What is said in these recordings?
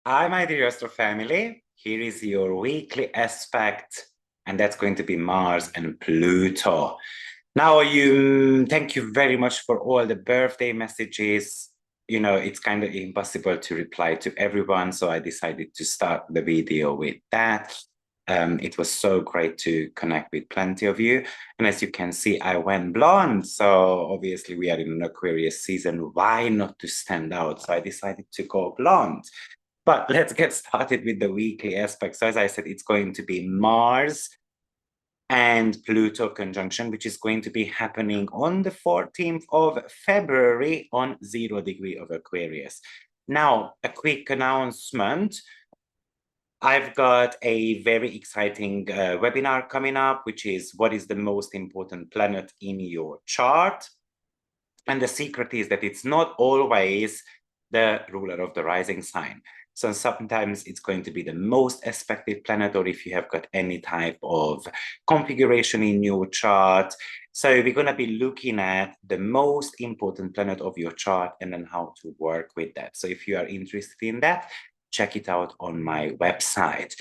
Hi, my dear Astro family. Here is your weekly aspect, and that's going to be Mars and Pluto. Now, thank you very much for all the birthday messages. It's kind of impossible to reply to everyone, so I decided to start the video with that. It was so great to connect with plenty of you. And as you can see, I went blonde. So obviously we are in an Aquarius season. Why not to stand out? So I decided to go blonde. But let's get started with the weekly aspect. So as I said, it's going to be Mars and Pluto conjunction, which is going to be happening on the 14th of February on 0 degree of Aquarius. Now, a quick announcement. I've got a very exciting webinar coming up, which is what is the most important planet in your chart. And the secret is that it's not always the ruler of the rising sign. So sometimes it's going to be the most aspected planet, or if you have got any type of configuration in your chart. So we're going to be looking at the most important planet of your chart and then how to work with that. So if you are interested in that, check it out on my website.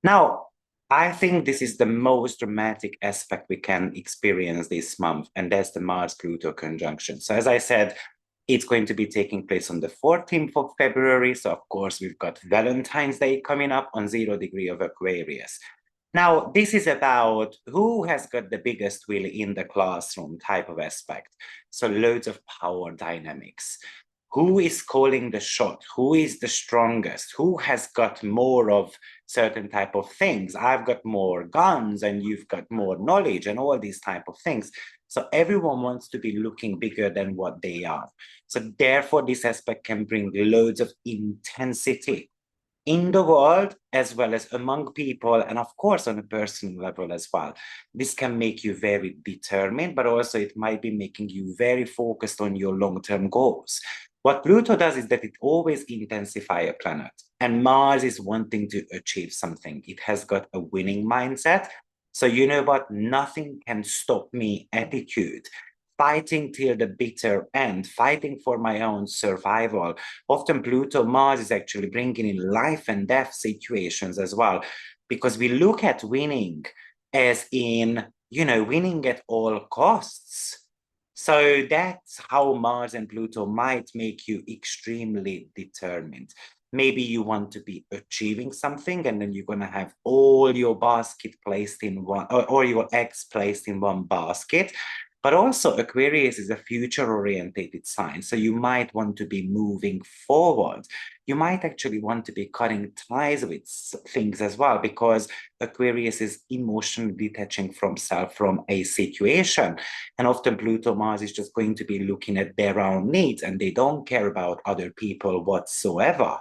Now, I think this is the most dramatic aspect we can experience this month, and that's the Mars-Pluto conjunction. So as I said, it's going to be taking place on the 14th of February. So of course, we've got Valentine's Day coming up on 0 degree of Aquarius. Now, this is about who has got the biggest will in the classroom type of aspect. So loads of power dynamics. Who is calling the shot? Who is the strongest? Who has got more of certain type of things? I've got more guns and you've got more knowledge and all these type of things. So everyone wants to be looking bigger than what they are. So therefore, this aspect can bring loads of intensity in the world as well as among people, and of course on a personal level as well. This can make you very determined, but also it might be making you very focused on your long-term goals. What Pluto does is that it always intensifies a planet, and Mars is wanting to achieve something. It has got a winning mindset. So you know what? Nothing can stop me attitude, fighting till the bitter end, fighting for my own survival. Often Pluto Mars is actually bringing in life and death situations as well, because we look at winning as in, winning at all costs. So that's how Mars and Pluto might make you extremely determined. Maybe you want to be achieving something and then you're going to have all your basket placed in one, or your eggs placed in one basket. But also Aquarius is a future-orientated sign. So you might want to be moving forward. You might actually want to be cutting ties with things as well, because Aquarius is emotionally detaching from self, from a situation. And often Pluto Mars is just going to be looking at their own needs and they don't care about other people whatsoever.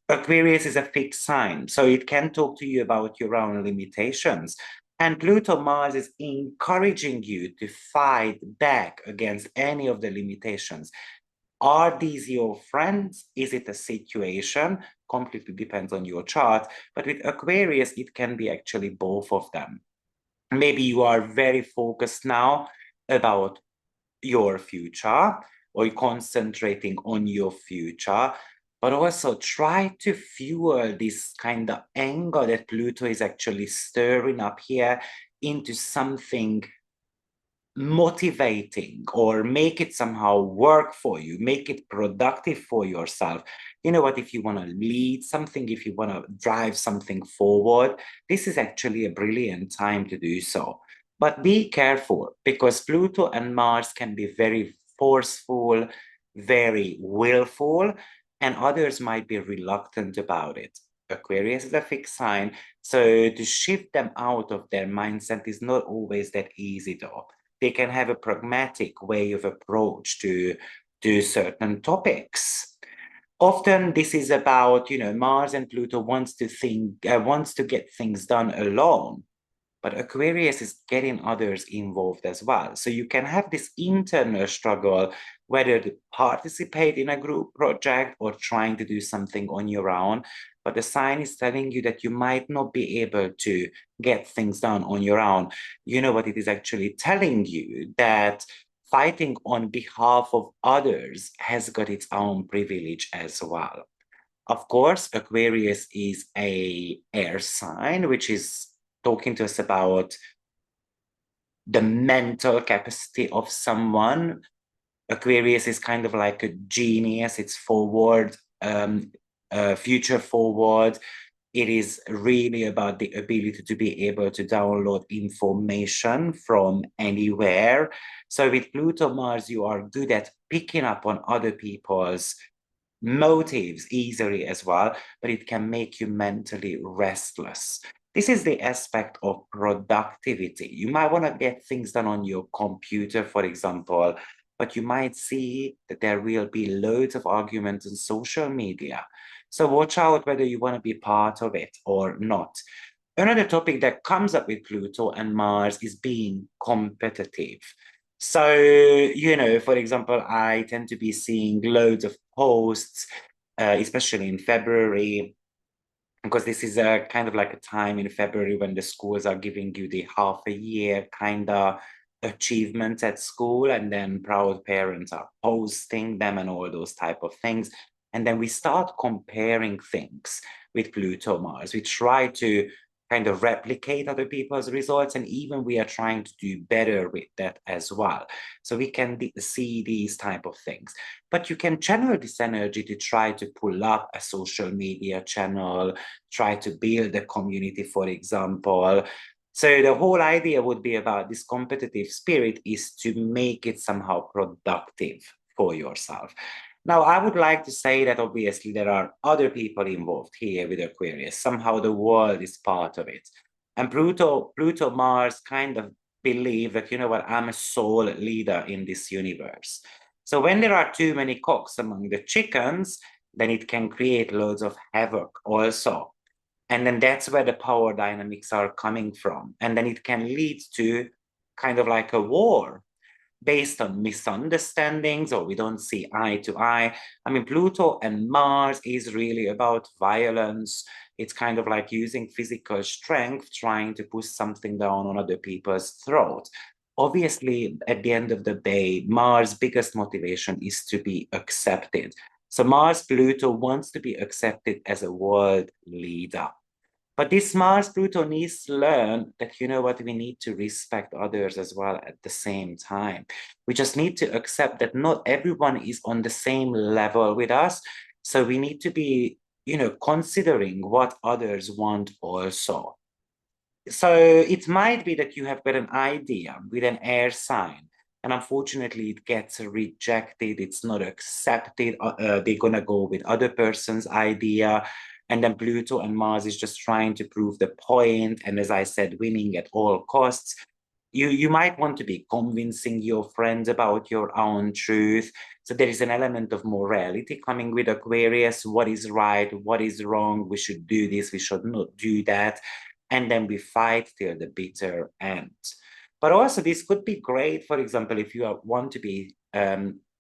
Aquarius is a fixed sign, so it can talk to you about your own limitations. And Pluto Mars is encouraging you to fight back against any of the limitations. Are these your friends? Is it a situation? Completely depends on your chart. But with Aquarius, it can be actually both of them. Maybe you are very focused now about your future, or you're concentrating on your future, but also try to fuel this kind of anger that Pluto is actually stirring up here into something motivating, or make it somehow work for you, make it productive for yourself. You know what, if you want to lead something, if you want to drive something forward, this is actually a brilliant time to do so. But be careful, because Pluto and Mars can be very forceful, very willful, and others might be reluctant about it. Aquarius is a fixed sign, so to shift them out of their mindset is not always that easy though. They can have a pragmatic way of approach to certain topics. Often this is about, Mars and Pluto wants to get things done alone, but Aquarius is getting others involved as well. So you can have this internal struggle, whether to participate in a group project or trying to do something on your own. But the sign is telling you that you might not be able to get things done on your own. You know what it is actually telling you? That fighting on behalf of others has got its own privilege as well. Of course, Aquarius is a air sign, which is talking to us about the mental capacity of someone. Aquarius is kind of like a genius. It's forward, future forward. It is really about the ability to be able to download information from anywhere. So with Pluto Mars, you are good at picking up on other people's motives easily as well, but it can make you mentally restless. This is the aspect of productivity. You might want to get things done on your computer, for example, but you might see that there will be loads of arguments on social media. So watch out whether you want to be part of it or not. Another topic that comes up with Pluto and Mars is being competitive. So, for example, I tend to be seeing loads of posts, especially in February, because this is a kind of like a time in February when the schools are giving you the half a year kind of achievements at school, and then proud parents are posting them and all those type of things. And then we start comparing things with Pluto Mars. We try to kind of replicate other people's results, and even we are trying to do better with that as well. So we can see these type of things. But you can channel this energy to try to pull up a social media channel, try to build a community, for example. So the whole idea would be about this competitive spirit is to make it somehow productive for yourself. Now, I would like to say that obviously there are other people involved here with Aquarius. Somehow the world is part of it. And Pluto, Mars kind of believe that, you know what, I'm a sole leader in this universe. So when there are too many cocks among the chickens, then it can create loads of havoc also. And then that's where the power dynamics are coming from. And then it can lead to kind of like a war based on misunderstandings, or we don't see eye to eye. I mean, Pluto and Mars is really about violence. It's kind of like using physical strength, trying to push something down on other people's throat. Obviously, at the end of the day, Mars' biggest motivation is to be accepted. So Mars Pluto wants to be accepted as a world leader. But this Mars Pluto needs to learn that, you know what, we need to respect others as well at the same time. We just need to accept that not everyone is on the same level with us. So we need to be, considering what others want also. So it might be that you have got an idea with an air sign, and unfortunately it gets rejected, it's not accepted, they're gonna go with other person's idea, and then Pluto and Mars is just trying to prove the point, and as I said, winning at all costs. You might want to be convincing your friends about your own truth. So there is an element of morality coming with Aquarius. What is right? What is wrong? We should do this. We should not do that. And then we fight till the bitter end. But also, this could be great, for example, if you want to be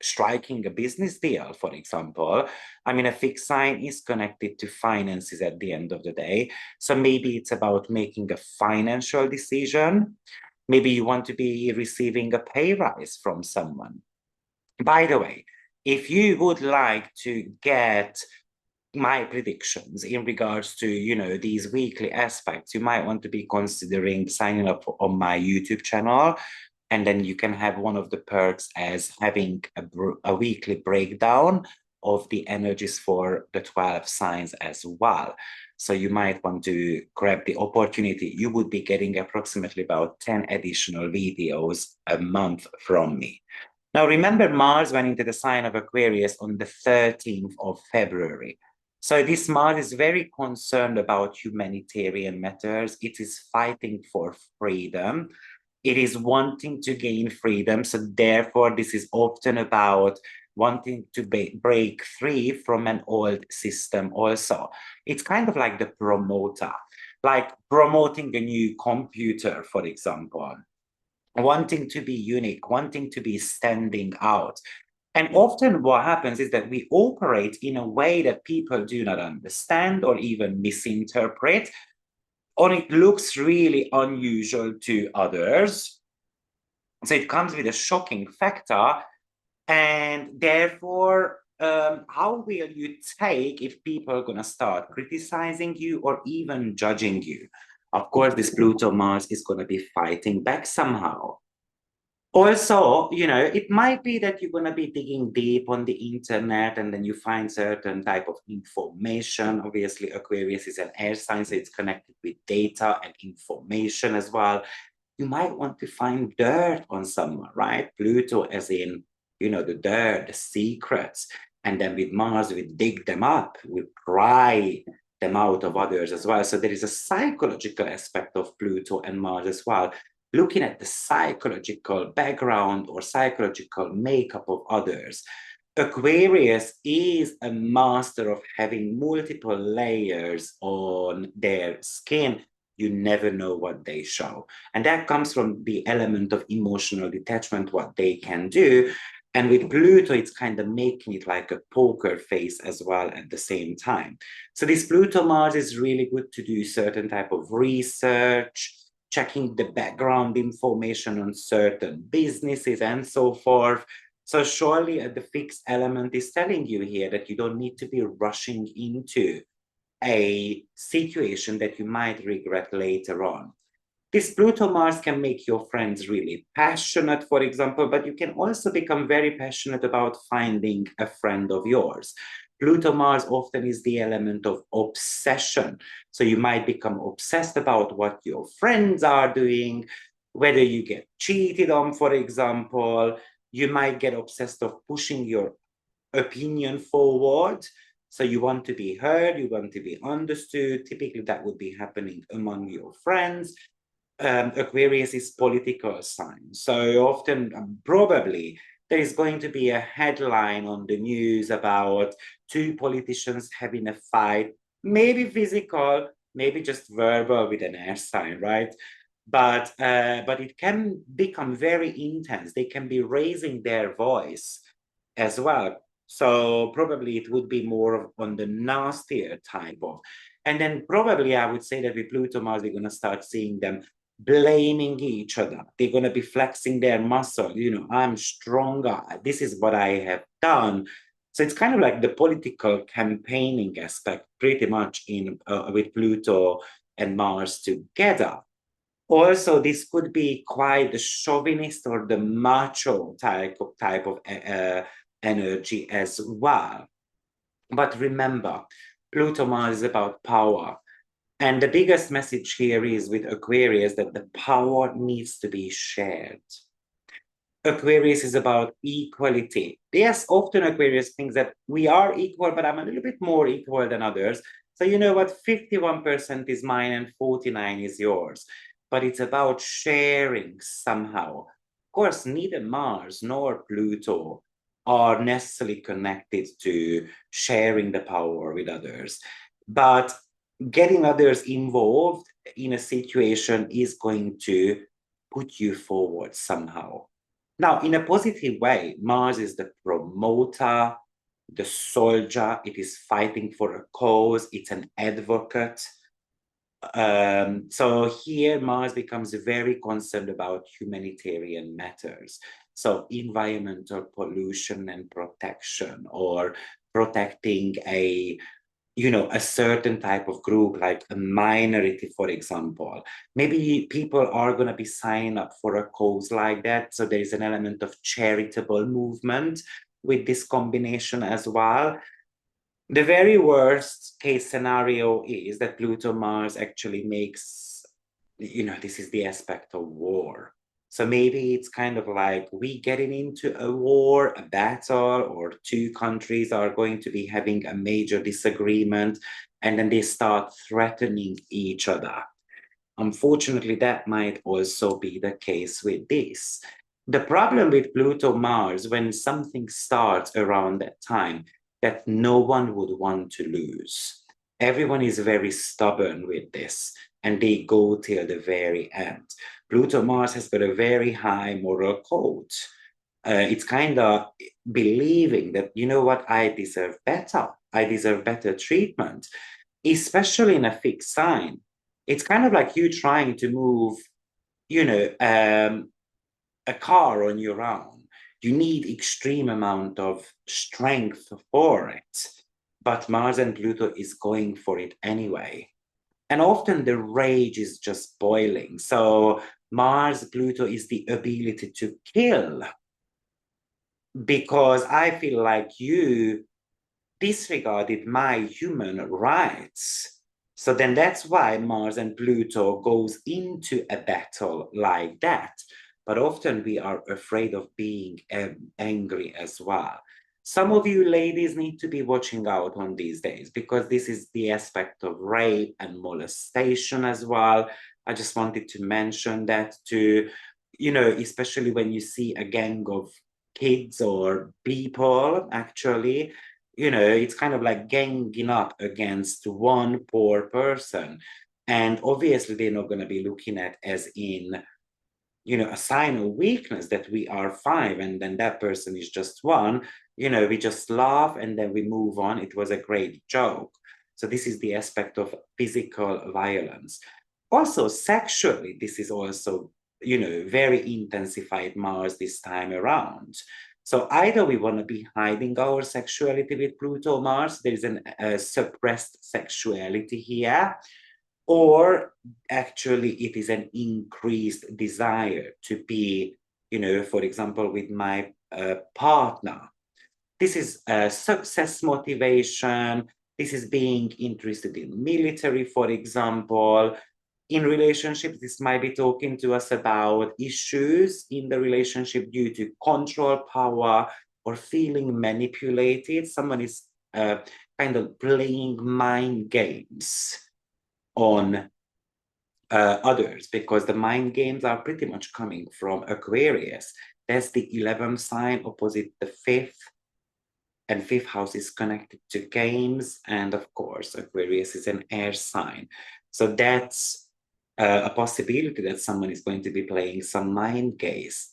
striking a business deal, for example. I mean, a fixed sign is connected to finances at the end of the day. So maybe it's about making a financial decision. Maybe you want to be receiving a pay rise from someone. By the way, if you would like to get my predictions in regards to, these weekly aspects, you might want to be considering signing up on my YouTube channel. And then you can have one of the perks as having a weekly breakdown of the energies for the 12 signs as well. So you might want to grab the opportunity. You would be getting approximately about 10 additional videos a month from me. Now, remember, Mars went into the sign of Aquarius on the 13th of February. So this Mars is very concerned about humanitarian matters. It is fighting for freedom. It is wanting to gain freedom. So therefore, this is often about wanting to break free from an old system also. It's kind of like the promoter, like promoting a new computer, for example, wanting to be unique, wanting to be standing out. And often what happens is that we operate in a way that people do not understand or even misinterpret, or it looks really unusual to others. So it comes with a shocking factor, and therefore how will you take if people are going to start criticizing you or even judging you? Of course, this Pluto Mars is going to be fighting back somehow. Also, it might be that you're going to be digging deep on the internet and then you find certain type of information. Obviously, Aquarius is an air sign, so it's connected with data and information as well. You might want to find dirt on someone, right? Pluto, as in, the dirt, the secrets. And then with Mars, we dig them up, we pry them out of others as well. So there is a psychological aspect of Pluto and Mars as well, looking at the psychological background or psychological makeup of others. Aquarius is a master of having multiple layers on their skin. You never know what they show. And that comes from the element of emotional detachment, what they can do. And with Pluto, it's kind of making it like a poker face as well at the same time. So this Pluto Mars is really good to do certain type of research, checking the background information on certain businesses and so forth. So surely the fixed element is telling you here that you don't need to be rushing into a situation that you might regret later on. This Pluto Mars can make your friends really passionate, for example, but you can also become very passionate about finding a friend of yours. Pluto Mars often is the element of obsession. So you might become obsessed about what your friends are doing, whether you get cheated on, for example. You might get obsessed of pushing your opinion forward. So you want to be heard, you want to be understood. Typically, that would be happening among your friends. Aquarius is political sign. So often, probably, there is going to be a headline on the news about two politicians having a fight, maybe physical, maybe just verbal with an air sign, right? But it can become very intense. They can be raising their voice as well. So probably it would be more on the nastier type of. And then probably I would say that with Pluto Mars, we're going to start seeing them blaming each other. They're going to be flexing their muscle. I'm stronger. This is what I have done. So it's kind of like the political campaigning aspect, pretty much in with Pluto and Mars together. Also, this could be quite the chauvinist or the macho type of energy as well. But remember, Pluto Mars is about power. And the biggest message here is with Aquarius that the power needs to be shared. Aquarius is about equality. Yes, often Aquarius thinks that we are equal, but I'm a little bit more equal than others. So you know what? 51% is mine and 49 is yours. But it's about sharing somehow. Of course, neither Mars nor Pluto are necessarily connected to sharing the power with others. But getting others involved in a situation is going to put you forward somehow. Now, in a positive way, Mars is the promoter, the soldier. It is fighting for a cause. It's an advocate. So here, Mars becomes very concerned about humanitarian matters. So environmental pollution and protection, or protecting a certain type of group, like a minority, for example. Maybe people are going to be signing up for a cause like that. So there is an element of charitable movement with this combination as well. The very worst case scenario is that Pluto Mars actually makes, this is the aspect of war. So maybe it's kind of like we getting into a war, a battle, or two countries are going to be having a major disagreement, and then they start threatening each other. Unfortunately, that might also be the case with this. The problem with Pluto Mars, when something starts around that time, that no one would want to lose. Everyone is very stubborn with this, and they go till the very end. Pluto Mars has got a very high moral code. It's kind of believing that, you know what, I deserve better. I deserve better treatment, especially in a fixed sign. It's kind of like you trying to move, a car on your own. You need extreme amount of strength for it. But Mars and Pluto is going for it anyway. And often the rage is just boiling. So Mars, Pluto is the ability to kill, because I feel like you disregarded my human rights. So then that's why Mars and Pluto goes into a battle like that. But often we are afraid of being angry as well. Some of you ladies need to be watching out on these days, because this is the aspect of rape and molestation as well. I just wanted to mention that to, especially when you see a gang of kids or people actually, it's kind of like ganging up against one poor person. And obviously, they're not going to be looking at as in, a sign of weakness that we are five and then that person is just one. We just laugh and then we move on. It was a great joke. So, this is the aspect of physical violence. Also, sexually, this is also, very intensified Mars this time around. So either we want to be hiding our sexuality with Pluto Mars, there is a suppressed sexuality here, or actually it is an increased desire to be, for example, with my partner. This is success motivation. This is being interested in military, for example. In relationships, this might be talking to us about issues in the relationship due to control, power, or feeling manipulated. Someone is kind of playing mind games on others, because the mind games are pretty much coming from Aquarius. That's the 11th sign opposite the 5th, and 5th house is connected to games, and of course Aquarius is an air sign. So that's a possibility that someone is going to be playing some mind games.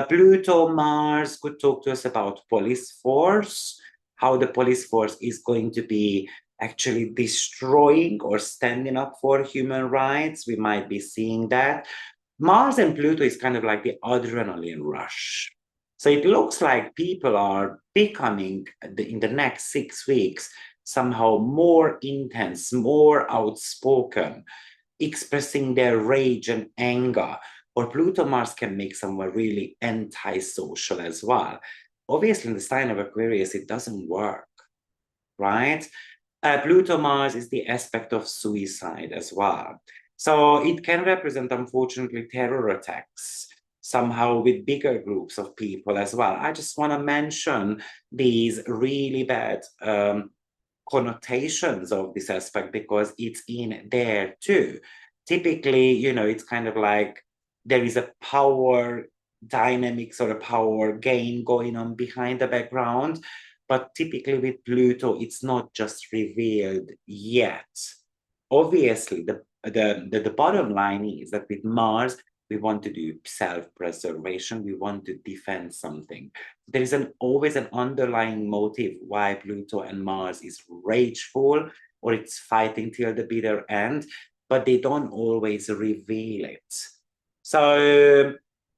Pluto Mars could talk to us about police force, how the police force is going to be actually destroying or standing up for human rights. We might be seeing that. Mars and Pluto is kind of like the adrenaline rush. So it looks like people are becoming, in the next 6 weeks, somehow more intense, more outspoken, expressing their rage and anger. Or Pluto Mars can make someone really antisocial as well. Obviously, in the sign of Aquarius, it doesn't work, right? Pluto Mars is the aspect of suicide as well. So it can represent, unfortunately, terror attacks, somehow with bigger groups of people as well. I just want to mention these really bad connotations of this aspect, because it's in there too. Typically, it's kind of like there is a power dynamics or a power game going on behind the background. But typically with Pluto, it's not just revealed yet. Obviously, the bottom line is that with Mars, we want to do self-preservation. We want to defend something. There is always an underlying motive why Pluto and Mars is rageful, or it's fighting till the bitter end, but they don't always reveal it. So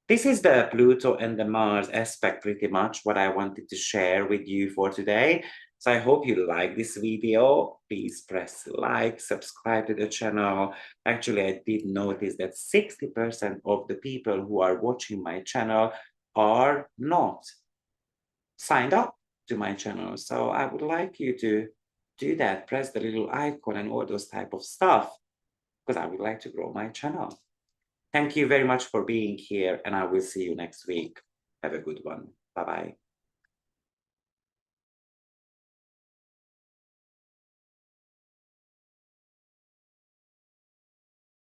this is the Pluto and the Mars aspect, pretty much what I wanted to share with you for today. So I hope you like this video. Please press like, subscribe to the channel. Actually, I did notice that 60% of the people who are watching my channel are not signed up to my channel. So I would like you to do that. Press the little icon and all those type of stuff, because I would like to grow my channel. Thank you very much for being here, and I will see you next week. Have a good one. Bye-bye.